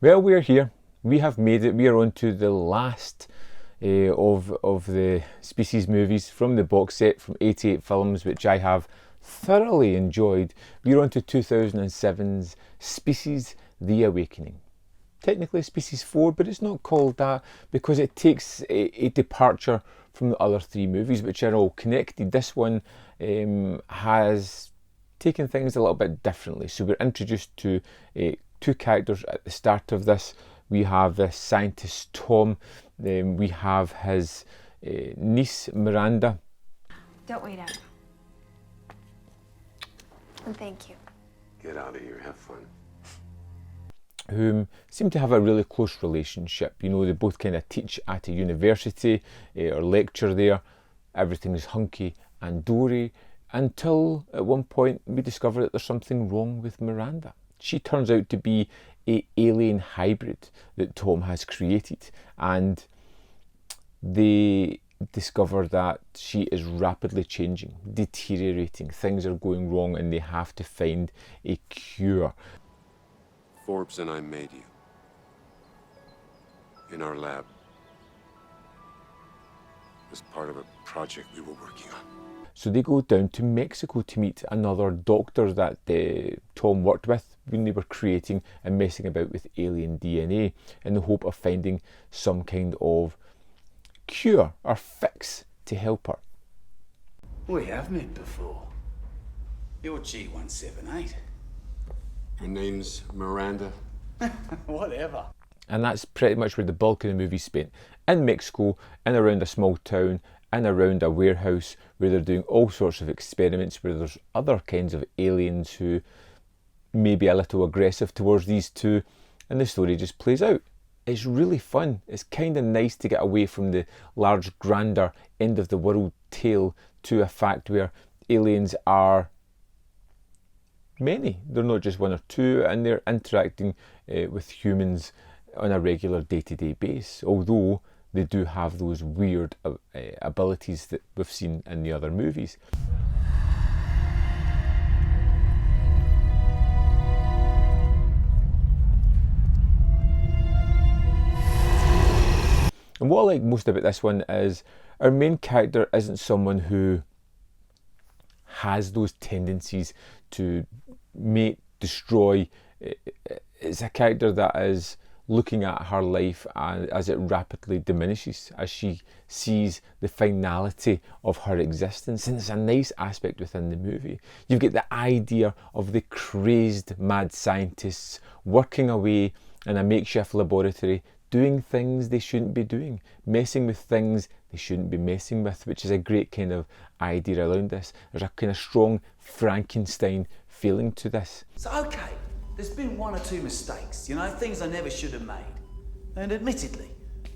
Well, we're here. We have made it. We are on to the last of the Species movies from the box set from 88 films, which I have thoroughly enjoyed. We're on to 2007's Species: The Awakening. Technically Species 4, but it's not called that because it takes a departure from the other three movies, which are all connected. This one has taken things a little bit differently. So we're introduced to two characters at the start of this. We have the scientist Tom, we have his niece Miranda. Don't wait up. And thank you. Get out of here, have fun. Whom seem to have a really close relationship. You know, they both kind of teach at a university or lecture there. Everything's hunky and dory until at one point we discover that there's something wrong with Miranda. She turns out to be an alien hybrid that Tom has created, and they discover that she is rapidly changing, deteriorating. Things are going wrong and they have to find a cure. Forbes and I made you. In our lab. As part of a project we were working on. So they go down to Mexico to meet another doctor that Tom worked with when they were creating and messing about with alien DNA in the hope of finding some kind of cure or fix to help her. We have met before. You're G178. Her name's Miranda. Whatever. And that's pretty much where the bulk of the movie spent. In Mexico, in around a small town, in around a warehouse where they're doing all sorts of experiments, where there's other kinds of aliens who may be a little aggressive towards these two, and the story just plays out. It's really fun. It's kind of nice to get away from the large, grander, end of the world tale to a fact where aliens are many. They're not just one or two, and they're interacting with humans on a regular day-to-day basis, although they do have those weird abilities that we've seen in the other movies. And what I like most about this one is our main character isn't someone who has those tendencies to mate, destroy. It's a character that is looking at her life as it rapidly diminishes, as she sees the finality of her existence. And it's a nice aspect within the movie. You've got the idea of the crazed mad scientists working away in a makeshift laboratory, doing things they shouldn't be doing, messing with things they shouldn't be messing with, which is a great kind of idea around this. There's a kind of strong Frankenstein feeling to this. It's okay. There's been one or two mistakes, you know, things I never should have made. And admittedly,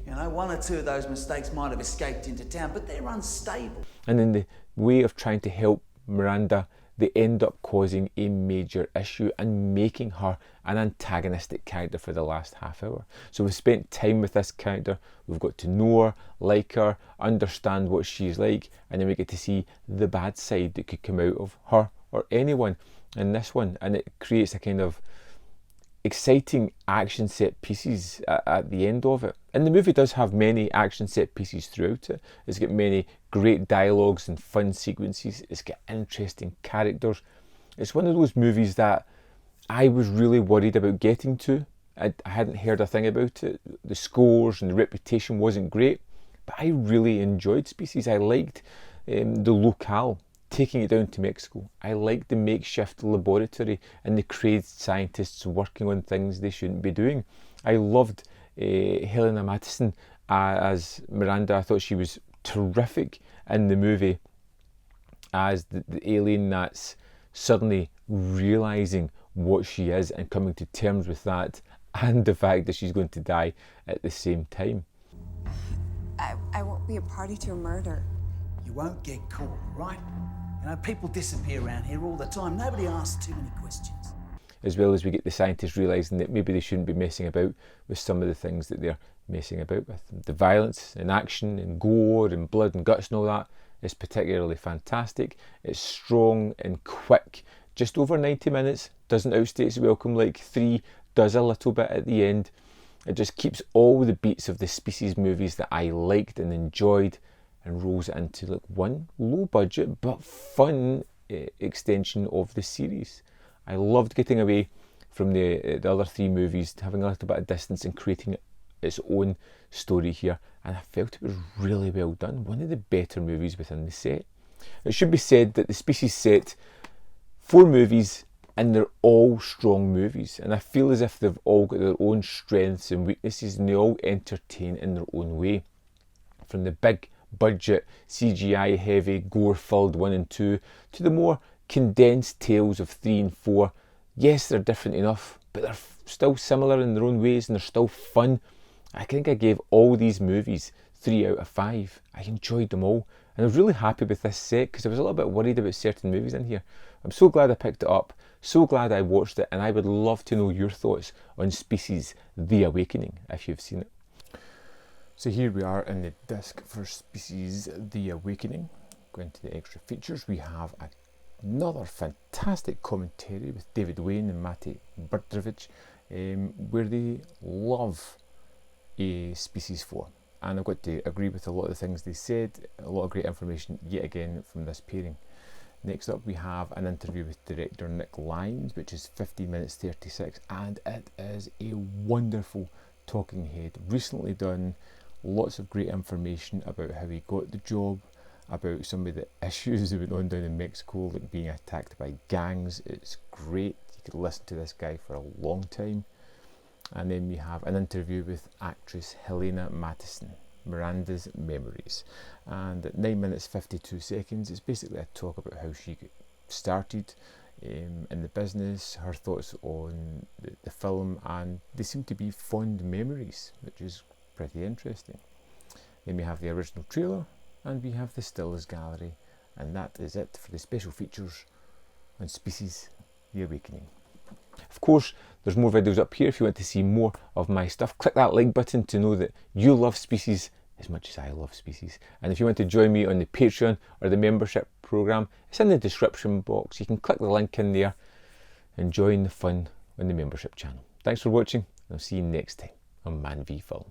you know, one or two of those mistakes might have escaped into town, but they're unstable. And in the way of trying to help Miranda, they end up causing a major issue and making her an antagonistic character for the last half hour. So we've spent time with this character, we've got to know her, like her, understand what she's like, and then we get to see the bad side that could come out of her or anyone in this one, and it creates a kind of exciting action set pieces at the end of it. And the movie does have many action set pieces throughout it. It's got many great dialogues and fun sequences. It's got interesting characters. It's one of those movies that I was really worried about getting to. I hadn't heard a thing about it. The scores and the reputation wasn't great, but I really enjoyed Species. I liked the locale, taking it down to Mexico. I liked the makeshift laboratory and the crazed scientists working on things they shouldn't be doing. I loved Helena Mattison as Miranda. I thought she was terrific in the movie as the alien that's suddenly realising what she is and coming to terms with that, and the fact that she's going to die at the same time. I won't be a party to a murder. You won't get caught, right? You know, people disappear around here all the time. Nobody asks too many questions. As well as we get the scientists realising that maybe they shouldn't be messing about with some of the things that they're messing about with. The violence and action and gore and blood and guts and all that is particularly fantastic. It's strong and quick. Just over 90 minutes, doesn't outstay its welcome like 3 does a little bit at the end. It just keeps all the beats of the Species movies that I liked and enjoyed and rolls it into like one low budget but fun extension of the series. I loved getting away from the other three movies, having a little bit of distance and creating its own story here, and I felt it was really well done. One of the better movies within the set. It should be said that the Species set 4 movies and they're all strong movies, and I feel as if they've all got their own strengths and weaknesses and they all entertain in their own way. From the big budget CGI heavy gore filled 1 and 2 to the more condensed tales of 3 and 4. Yes, they're different enough, but they're still similar in their own ways and they're still fun. I think I gave all these movies 3 out of 5. I enjoyed them all, and I was really happy with this set because I was a little bit worried about certain movies in here. I'm so glad I picked it up, so glad I watched it, and I would love to know your thoughts on Species: The Awakening if you've seen it. So here we are in the disc for Species: The Awakening. Going to the extra features, we have another fantastic commentary with David Wayne and Mate Brdrovic, where they love Species 4. And I've got to agree with a lot of the things they said. A lot of great information yet again from this pairing. Next up we have an interview with director Nick Lyons, which is 15 minutes 36, and it is a wonderful talking head. Recently done, lots of great information about how he got the job, about some of the issues that went on down in Mexico, like being attacked by gangs. It's great. You could listen to this guy for a long time. And then we have an interview with actress Helena Mattison, Miranda's Memories. And at 9 minutes 52 seconds, it's basically a talk about how she started in the business, her thoughts on the film, and they seem to be fond memories, which is pretty interesting. Then we have the original trailer, and we have the stills gallery, and that is it for the special features on Species: The Awakening. Of course, there's more videos up here if you want to see more of my stuff. Click that like button to know that you love Species as much as I love Species. And if you want to join me on the Patreon or the membership program, it's in the description box. You can click the link in there and join the fun on the membership channel. Thanks for watching, and I'll see you next time on Man v Film.